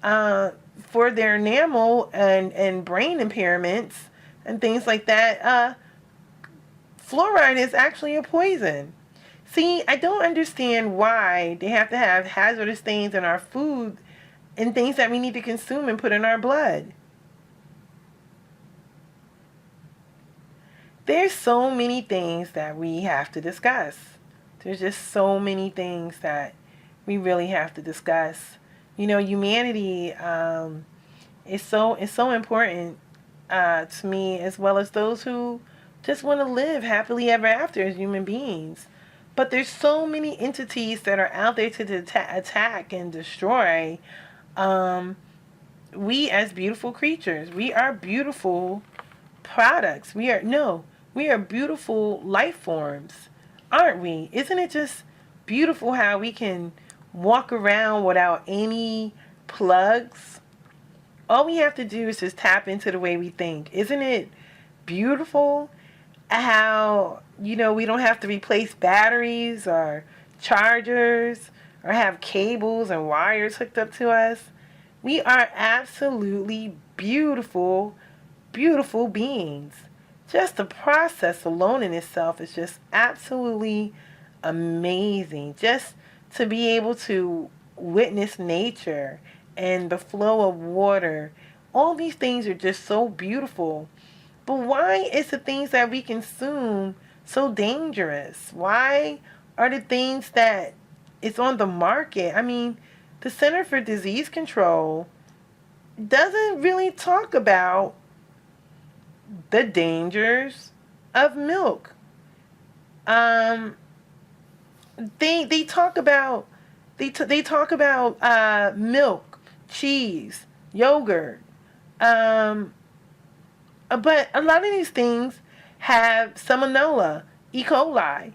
for their enamel and brain impairments and things like that. Fluoride is actually a poison. See, I don't understand why they have to have hazardous things in our food and things that we need to consume and put in our blood. There's so many things that we have to discuss. There's just so many things that we really have to discuss. Humanity is so important to me, as well as those who just want to live happily ever after as human beings. But there's so many entities that are out there to attack and destroy. We as beautiful creatures, we are beautiful products. We are beautiful life forms, aren't we? Isn't it just beautiful how we can walk around without any plugs? All we have to do is just tap into the way we think. Isn't it beautiful how, we don't have to replace batteries or chargers or have cables and wires hooked up to us? We are absolutely beautiful, beautiful beings. Just the process alone in itself is just absolutely amazing. Just to be able to witness nature and the flow of water. All these things are just so beautiful. But why is the things that we consume so dangerous? Why are the things that is on the market? I mean, the Center for Disease Control doesn't really talk about the dangers of milk. They talk about milk, cheese, yogurt. But a lot of these things have salmonella, E. coli,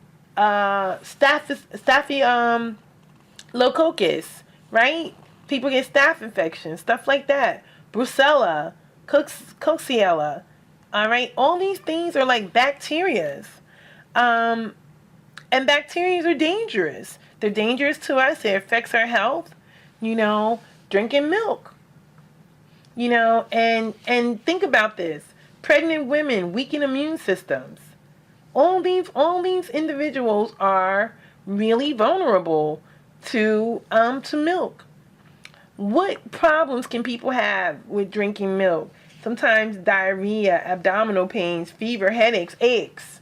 staphylococcus, right? People get staph infections, stuff like that. Brucella, Coxiella, all right? All these things are like bacterias. And bacteria are dangerous. They're dangerous to us. It affects our health. Drinking milk. And think about this. Pregnant women, weakened immune systems. All these individuals are really vulnerable to milk. What problems can people have with drinking milk? Sometimes diarrhea, abdominal pains, fever, headaches, aches.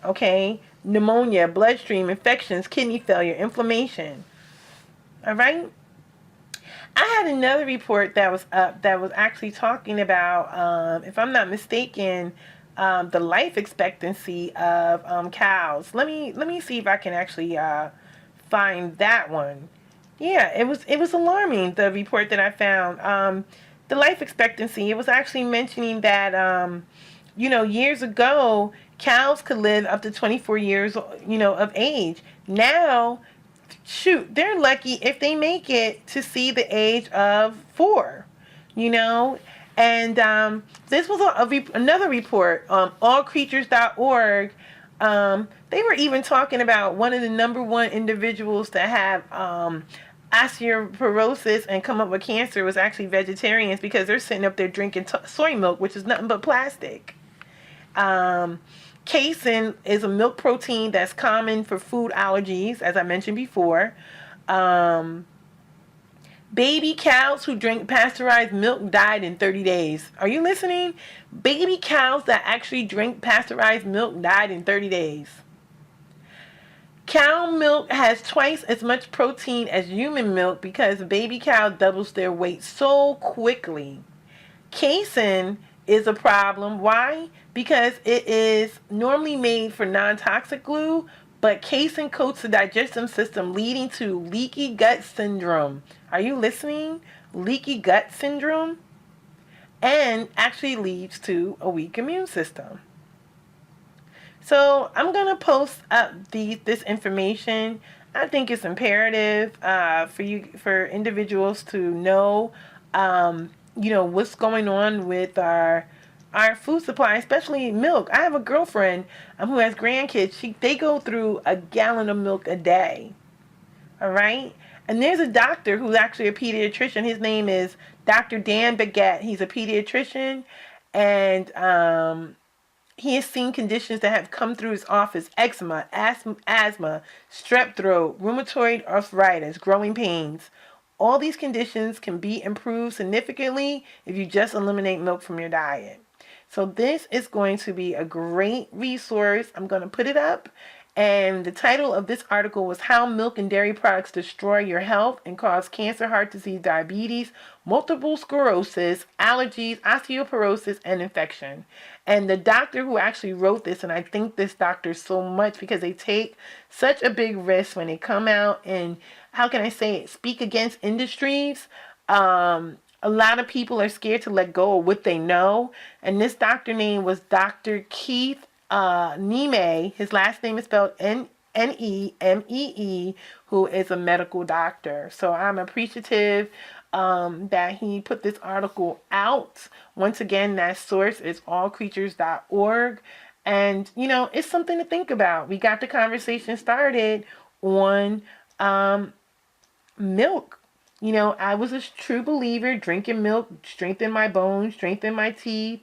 Okay? Pneumonia, bloodstream infections, kidney failure, inflammation. All right? I had another report that was up that was actually talking about, if I'm not mistaken, the life expectancy of cows. Let me see if I can actually find that one. Yeah, it was alarming, the report that I found. The life expectancy, it was actually mentioning that years ago cows could live up to 24 years of age. Now shoot, they're lucky if they make it to see the age of 4, you know. And this was another report, allcreatures.org. They were even talking about one of the number one individuals to have osteoporosis and come up with cancer was actually vegetarians, because they're sitting up there drinking soy milk, which is nothing but plastic. Casein is a milk protein that's common for food allergies, as I mentioned before. Baby cows who drink pasteurized milk died in 30 days. Are you listening? Baby cows that actually drink pasteurized milk died in 30 days. Cow milk has twice as much protein as human milk because baby cow doubles their weight so quickly. Casein is a problem. Why? Because it is normally made for non-toxic glue, but casein coats the digestive system, leading to leaky gut syndrome. Are you listening? Leaky gut syndrome? And actually leads to a weak immune system. So I'm going to post up this information. I think it's imperative for individuals to know, what's going on with our food supply, especially milk. I have a girlfriend who has grandkids. They go through a gallon of milk a day. All right? And there's a doctor who's actually a pediatrician. His name is Dr. Dan Baguette. He's a pediatrician, and he has seen conditions that have come through his office: eczema, asthma, strep throat, rheumatoid arthritis, growing pains. All these conditions can be improved significantly if you just eliminate milk from your diet. So this is going to be a great resource. I'm going to put it up. And the title of this article was How Milk and Dairy Products Destroy Your Health and Cause Cancer, Heart Disease, Diabetes, Multiple Sclerosis, Allergies, Osteoporosis, and Infection. And the doctor who actually wrote this, and I thank this doctor so much because they take such a big risk when they come out and, how can I say it, speak against industries. A lot of people are scared to let go of what they know. And this doctor name was Dr. Keith S1e5. His last name is spelled Nemee, who is a medical doctor. So I'm appreciative that he put this article out. Once again, that source is allcreatures.org. And, it's something to think about. We got the conversation started on milk. I was a true believer. Drinking milk strengthened my bones, strengthened my teeth.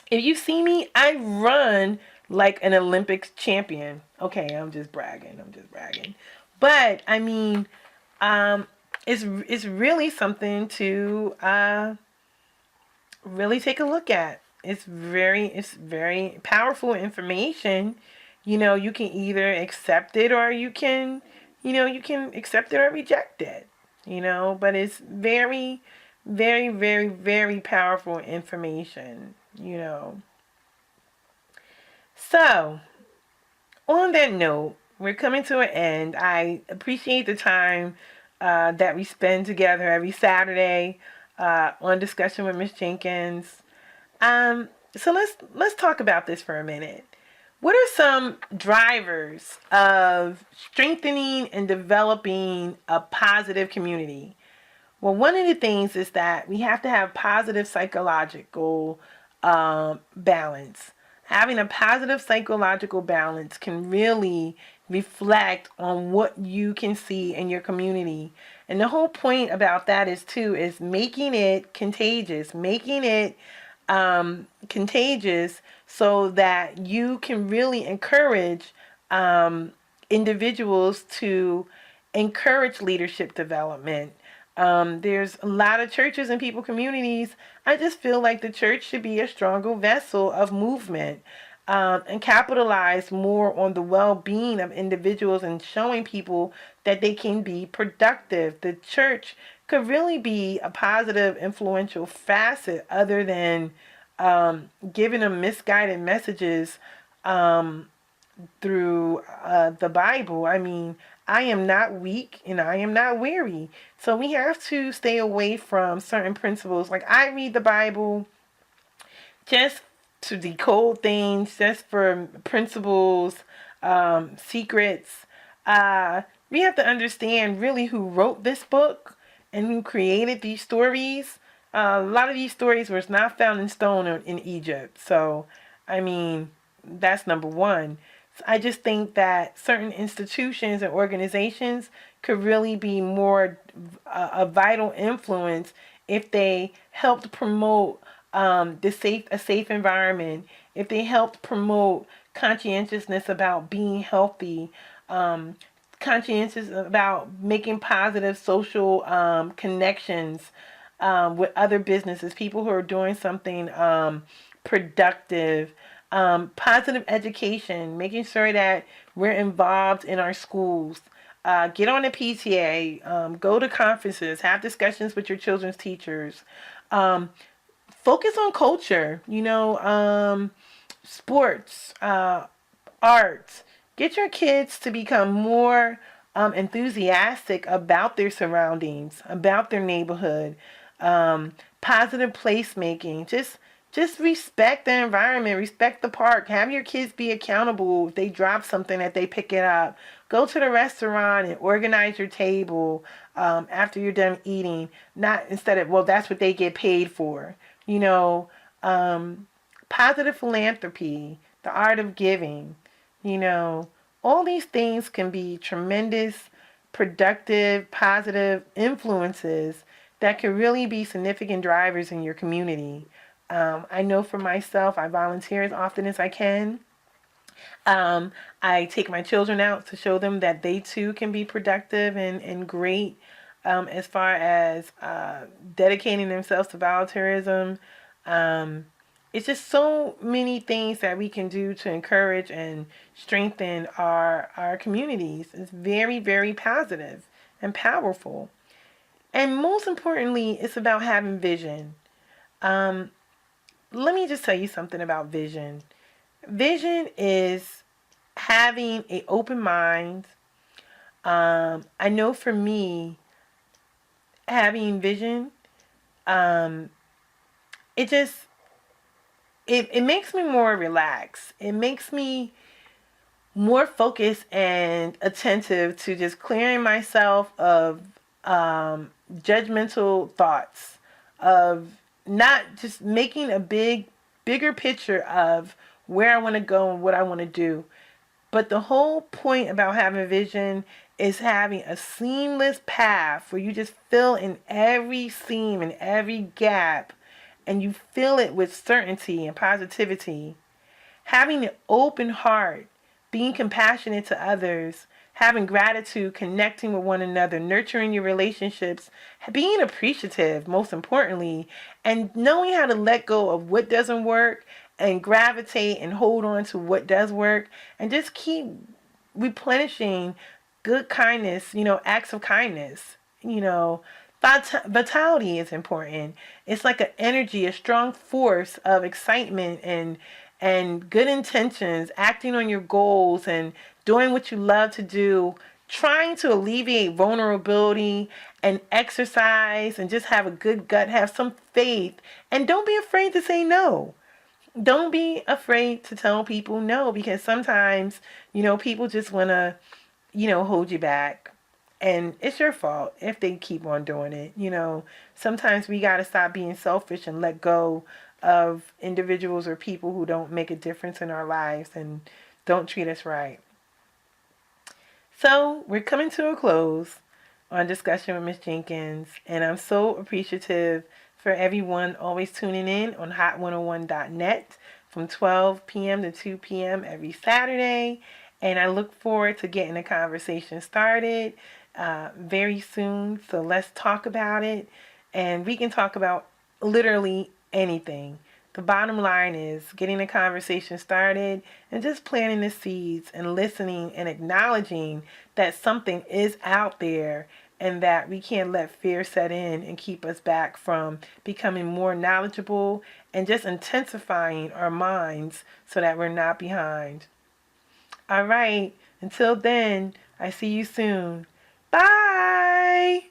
If you see me, I run like an Olympics champion. Okay, I'm just bragging. But I mean, it's really something to really take a look at. It's very powerful information. You can either accept it or you can accept it or reject it. But it's very, very, very, very powerful information. So, on that note, we're coming to an end. I appreciate the time that we spend together every Saturday on Discussion with Miss Jenkins. So let's talk about this for a minute. What are some drivers of strengthening and developing a positive community? Well, one of the things is that we have to have positive psychological balance. Having a positive psychological balance can really reflect on what you can see in your community. And the whole point about that is making it contagious, so that you can really encourage individuals to encourage leadership development. There's a lot of churches and people communities. I just feel like the church should be a stronger vessel of movement and capitalize more on the well-being of individuals and showing people that they can be productive. The church could really be a positive, influential facet other than giving them misguided messages through the Bible. I mean, I am not weak and I am not weary. So we have to stay away from certain principles. Like, I read the Bible just to decode things, just for principles, secrets. we have to understand really who wrote this book and who created these stories. A lot of these stories were not found in stone in Egypt. So, I mean, that's number one. I just think that certain institutions and organizations could really be more a vital influence if they helped promote a safe environment, if they helped promote conscientiousness about being healthy, um, conscientious about making positive social connections with other businesses, people who are doing something productive, positive education, making sure that we're involved in our schools. Get on a PTA, go to conferences, have discussions with your children's teachers. Um, Focus on culture, sports, arts. Get your kids to become more enthusiastic about their surroundings, about their neighborhood, positive placemaking. Just respect the environment, respect the park. Have your kids be accountable if they drop something that they pick it up. Go to the restaurant and organize your table after you're done eating. Not instead of, well, that's what they get paid for. You know, positive philanthropy, the art of giving. All these things can be tremendous, productive, positive influences that can really be significant drivers in your community. I know for myself, I volunteer as often as I can. I take my children out to show them that they too can be productive and great as far as dedicating themselves to volunteerism. It's just so many things that we can do to encourage and strengthen our communities. It's very, very positive and powerful. And most importantly, it's about having vision. Um, Let me just tell you something about vision. Vision is having an open mind. I know for me, having vision, um, it just it makes me more relaxed. It makes me more focused and attentive to just clearing myself of judgmental thoughts, of not just making a bigger picture of where I want to go and what I want to do. But the whole point about having a vision is having a seamless path where you just fill in every seam and every gap and you fill it with certainty and positivity. Having an open heart, being compassionate to others, having gratitude, connecting with one another, nurturing your relationships, being appreciative, most importantly, and knowing how to let go of what doesn't work and gravitate and hold on to what does work and just keep replenishing good kindness, acts of kindness. Vitality is important. It's like an energy, a strong force of excitement and good intentions, acting on your goals and doing what you love to do, trying to alleviate vulnerability and exercise and just have a good gut, have some faith, and don't be afraid to say no. Don't be afraid to tell people no, because sometimes, people just want to, hold you back. And it's your fault if they keep on doing it. Sometimes we got to stop being selfish and let go of individuals or people who don't make a difference in our lives and don't treat us right. So we're coming to a close on discussion with Miss Jenkins, and I'm so appreciative for everyone always tuning in on hot101.net from 12 p.m. to 2 p.m. every Saturday. And I look forward to getting the conversation started very soon. So let's talk about it. And we can talk about literally anything. The bottom line is getting the conversation started and just planting the seeds and listening and acknowledging that something is out there and that we can't let fear set in and keep us back from becoming more knowledgeable and just intensifying our minds so that we're not behind. All right. Until then, I see you soon. Bye.